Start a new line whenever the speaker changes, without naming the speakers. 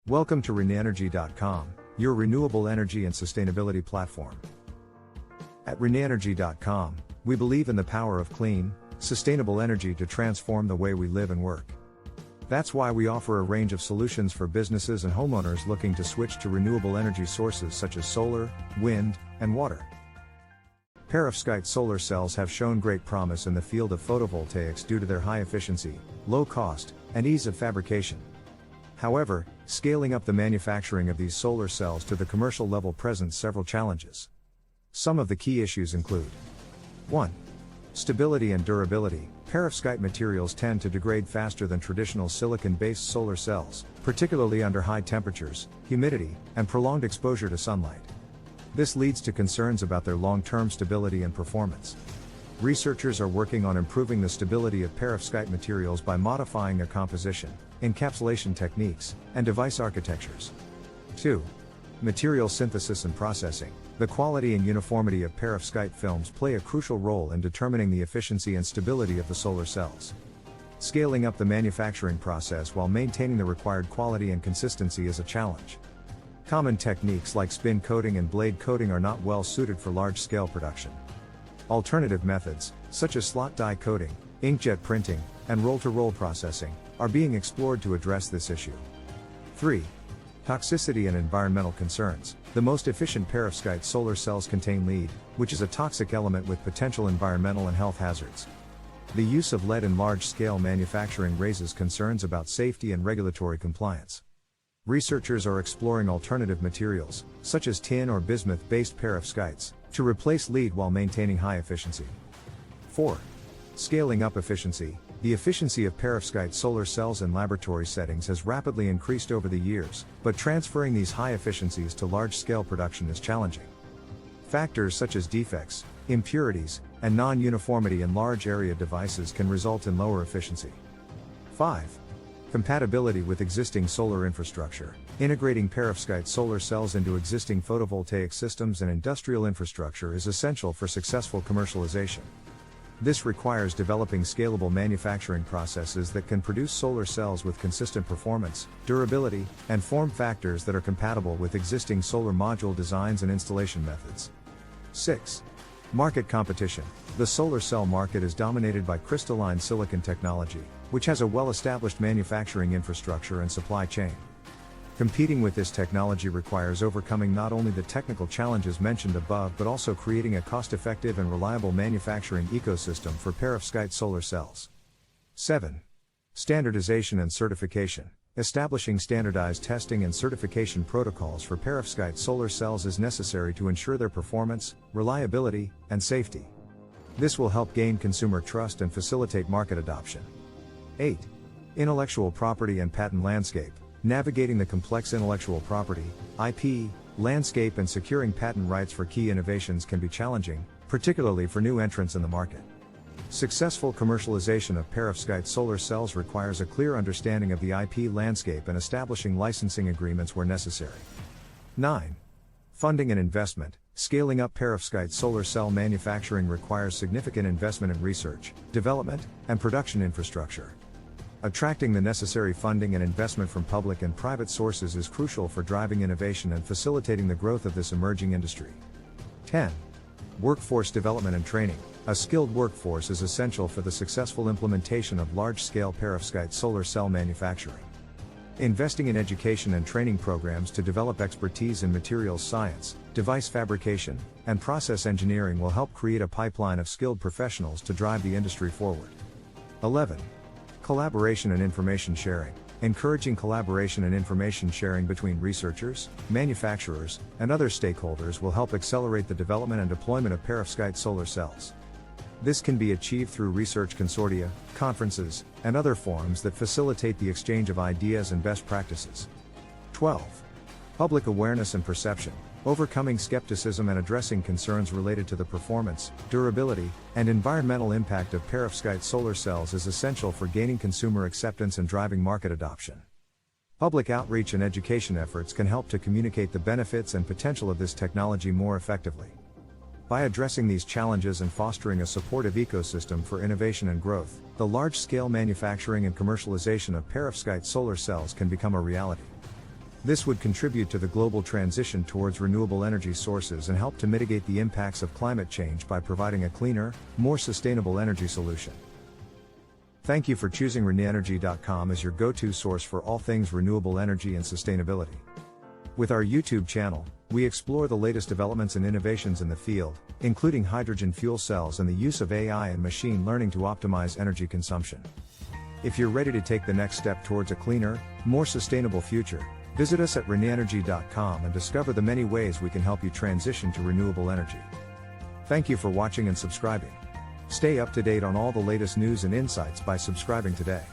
Welcome to renenergy.com, your renewable energy and sustainability platform. At renenergy.com, we believe in the power of clean, sustainable energy to transform the way we live and work. That's why we offer a range of solutions for businesses and homeowners looking to switch to renewable energy sources such as solar, wind, and water. Perovskite solar cells have shown great promise in the field of photovoltaics due to their high efficiency, low cost, and ease of fabrication. However, scaling up the manufacturing of these solar cells to the commercial level presents several challenges. Some of the key issues include 1. Stability and durability. Perovskite materials tend to degrade faster than traditional silicon-based solar cells, particularly under high temperatures, humidity, and prolonged exposure to sunlight. This leads to concerns about their long-term stability and performance. Researchers are working on improving the stability of perovskite materials by modifying their composition, encapsulation techniques, and device architectures. 2. Material synthesis and processing. The quality and uniformity of perovskite films play a crucial role in determining the efficiency and stability of the solar cells. Scaling up the manufacturing process while maintaining the required quality and consistency is a challenge. Common techniques like spin coating and blade coating are not well suited for large-scale production. Alternative methods, such as slot die coating, inkjet printing, and roll-to-roll processing, are being explored to address this issue. 3. Toxicity and environmental concerns. The most efficient perovskite solar cells contain lead, which is a toxic element with potential environmental and health hazards. The use of lead in large-scale manufacturing raises concerns about safety and regulatory compliance. Researchers are exploring alternative materials, such as tin or bismuth-based perovskites, to replace lead while maintaining high efficiency. 4. Scaling up efficiency. The efficiency of perovskite solar cells in laboratory settings has rapidly increased over the years, but transferring these high efficiencies to large-scale production is challenging. Factors such as defects, impurities, and non-uniformity in large area devices can result in lower efficiency. 5. Compatibility with existing solar infrastructure. Integrating perovskite solar cells into existing photovoltaic systems and industrial infrastructure is essential for successful commercialization. This requires developing scalable manufacturing processes that can produce solar cells with consistent performance, durability, and form factors that are compatible with existing solar module designs and installation methods. 6. Market competition. The solar cell market is dominated by crystalline silicon technology, which has a well-established manufacturing infrastructure and supply chain. Competing with this technology requires overcoming not only the technical challenges mentioned above but also creating a cost-effective and reliable manufacturing ecosystem for perovskite solar cells. 7. Standardization and certification. Establishing standardized testing and certification protocols for perovskite solar cells is necessary to ensure their performance, reliability, and safety. This will help gain consumer trust and facilitate market adoption. 8. Intellectual property and patent landscape. Navigating the complex intellectual property, IP, landscape and securing patent rights for key innovations can be challenging, particularly for new entrants in the market. Successful commercialization of perovskite solar cells requires a clear understanding of the IP landscape and establishing licensing agreements where necessary. 9. Funding and investment. Scaling up perovskite solar cell manufacturing requires significant investment in research, development, and production infrastructure. Attracting the necessary funding and investment from public and private sources is crucial for driving innovation and facilitating the growth of this emerging industry. 10. Workforce development and training. A skilled workforce is essential for the successful implementation of large-scale perovskite solar cell manufacturing. Investing in education and training programs to develop expertise in materials science, device fabrication, and process engineering will help create a pipeline of skilled professionals to drive the industry forward. 11. Collaboration and information sharing. Encouraging collaboration and information sharing between researchers, manufacturers, and other stakeholders will help accelerate the development and deployment of perovskite solar cells. This can be achieved through research consortia, conferences, and other forums that facilitate the exchange of ideas and best practices. 12. Public awareness and perception. Overcoming skepticism and addressing concerns related to the performance, durability, and environmental impact of perovskite solar cells is essential for gaining consumer acceptance and driving market adoption. Public outreach and education efforts can help to communicate the benefits and potential of this technology more effectively. By addressing these challenges and fostering a supportive ecosystem for innovation and growth, the large-scale manufacturing and commercialization of perovskite solar cells can become a reality. This would contribute to the global transition towards renewable energy sources and help to mitigate the impacts of climate change by providing a cleaner, more sustainable energy solution. Thank you for choosing renewationizing.com as your go-to source for all things renewable energy and sustainability. With our YouTube channel, we explore the latest developments and innovations in the field, including hydrogen fuel cells and the use of AI and machine learning to optimize energy consumption. If you're ready to take the next step towards a cleaner, more sustainable future, visit us at renewationizing.com and discover the many ways we can help you transition to renewable energy. Thank you for watching and subscribing. Stay up to date on all the latest news and insights by subscribing today.